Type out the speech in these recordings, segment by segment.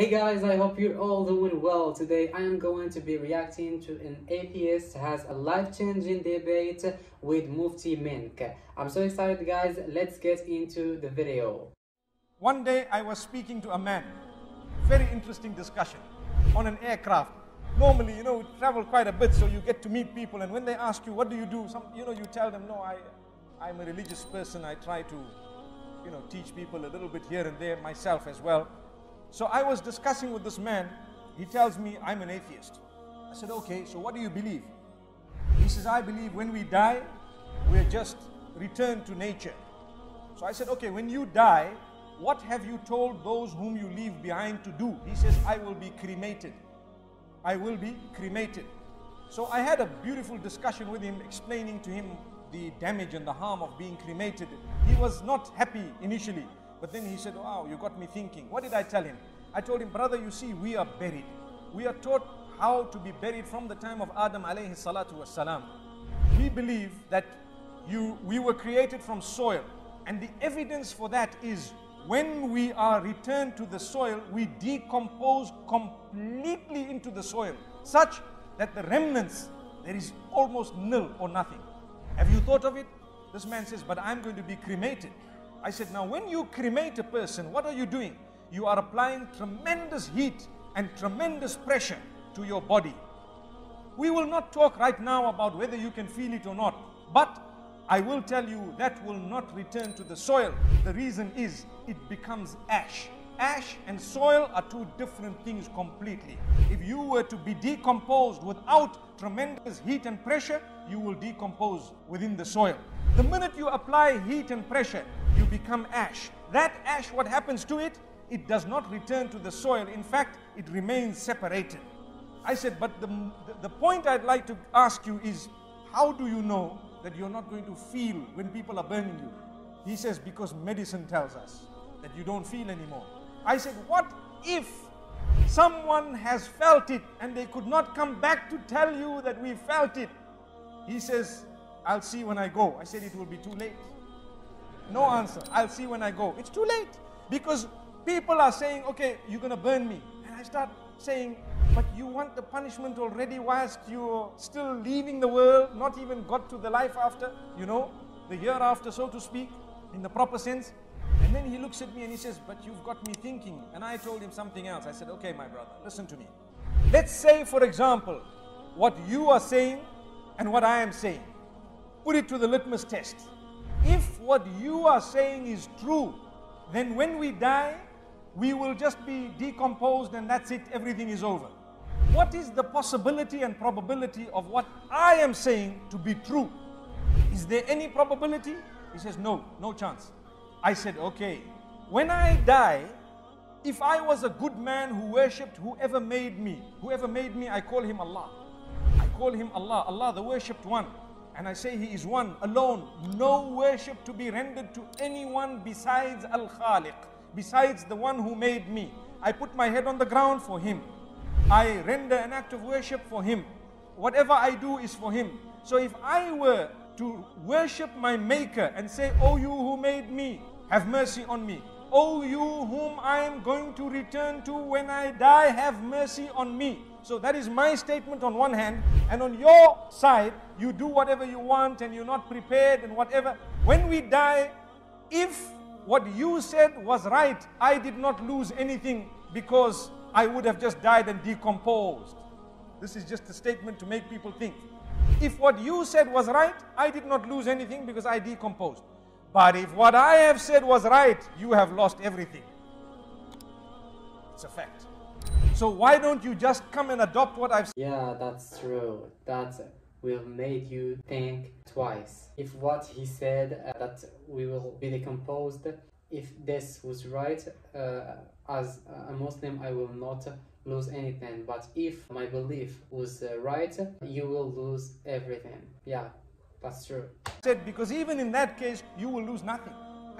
Hey guys, I hope you're all doing well. Today I am going to be reacting to an atheist has a life-changing debate with Mufti Menk. I'm so excited guys, let's get into the video. One day I was speaking to a man, very interesting discussion, on an aircraft. Normally, we travel quite a bit, so you get to meet people, and when they ask you, what do you do? You tell them, no, I'm a religious person. I try to, teach people a little bit here and there, myself as well. So I was discussing with this man. He tells me, I'm an atheist. I said, okay, so what do you believe? He says, I believe when we die, we're just returned to nature. So I said, okay, when you die, what have you told those whom you leave behind to do? He says, I will be cremated. I will be cremated. So I had a beautiful discussion with him, explaining to him the damage and the harm of being cremated. He was not happy initially. But then he said, wow, you got me thinking. What did I tell him? I told him, brother, you see, we are buried. We are taught how to be buried from the time of Adam alayhi salatu wassalam. We believe that we were created from soil. And the evidence for that is when we are returned to the soil, we decompose completely into the soil, such that the remnants, there is almost nil or nothing. Have you thought of it? This man says, but I'm going to be cremated. I said, now when you cremate a person, what are you doing? You are applying tremendous heat and tremendous pressure to your body. We will not talk right now about whether you can feel it or not, but I will tell you that will not return to the soil. The reason is it becomes ash. Ash and soil are two different things completely. If you were to be decomposed without tremendous heat and pressure, you will decompose within the soil. The minute you apply heat and pressure, you become ash. That ash, what happens to it? It does not return to the soil. In fact, it remains separated. I said, but the point I'd like to ask you is, how do you know that you're not going to feel when people are burning you? He says, because medicine tells us that you don't feel anymore. I said, what if someone has felt it and they could not come back to tell you that we felt it? He says, I'll see when I go. I said, it will be too late. No answer. I'll see when I go. It's too late. Because people are saying, okay, you're going to burn me. And I start saying, but you want the punishment already whilst you're still leaving the world, not even got to the life after, the hereafter, so to speak, in the proper sense. And then he looks at me and he says, but you've got me thinking. And I told him something else. I said, okay, my brother, listen to me. Let's say, for example, what you are saying and what I am saying. Put it to the litmus test. If what you are saying is true, then when we die, we will just be decomposed and that's it, everything is over. What is the possibility and probability of what I am saying to be true? Is there any probability? He says, no, no chance. I said, okay, when I die, if I was a good man who worshipped whoever made me, I call him Allah. I call him Allah, Allah the worshipped one. And I say he is one, alone, no worship to be rendered to anyone besides Al-Khaliq, besides the one who made me. I put my head on the ground for him. I render an act of worship for him. Whatever I do is for him. So if I were to worship my maker and say, oh you who made me, have mercy on me. Oh you whom I am going to return to when I die, have mercy on me. So that is my statement on one hand, and on your side, you do whatever you want and you're not prepared and whatever. When we die, if what you said was right, I did not lose anything because I would have just died and decomposed. This is just a statement to make people think. If what you said was right, I did not lose anything because I decomposed. But if what I have said was right, you have lost everything. It's a fact. So why don't you just come and adopt what I've said? Yeah, that's true. That will make you think twice. If what he said, that we will be decomposed, if this was right, as a Muslim, I will not lose anything. But if my belief was right, you will lose everything. Yeah, that's true. Because even in that case, you will lose nothing.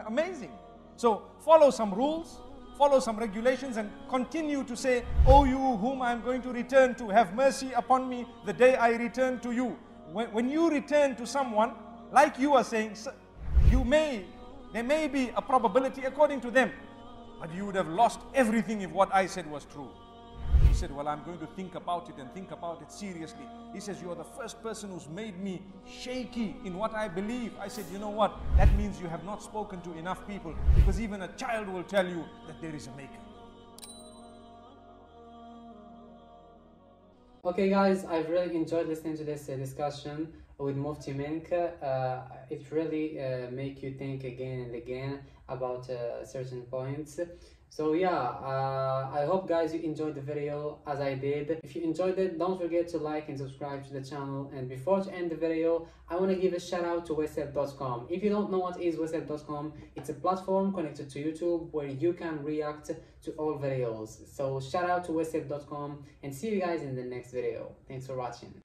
Amazing. So follow some rules, follow some regulations, and continue to say, oh you whom I am going to return to, have mercy upon me the day I return to you. When you return to someone, like you are saying, there may be a probability according to them but you would have lost everything if what I said was true. He said, well, I'm going to think about it and think about it seriously. He says, you're the first person who's made me shaky in what I believe. I said, you know what? That means you have not spoken to enough people, because even a child will tell you that there is a maker. Okay guys, I've really enjoyed listening to this discussion with Mufti Menk. It really make you think again and again about certain points. So yeah, I hope guys you enjoyed the video as I did. If you enjoyed it, don't forget to like and subscribe to the channel. And before to end the video, I want to give a shout out to westside.com. If you don't know what is westside.com, it's a platform connected to YouTube where you can react to all videos. So shout out to westside.com and see you guys in the next video. Thanks for watching.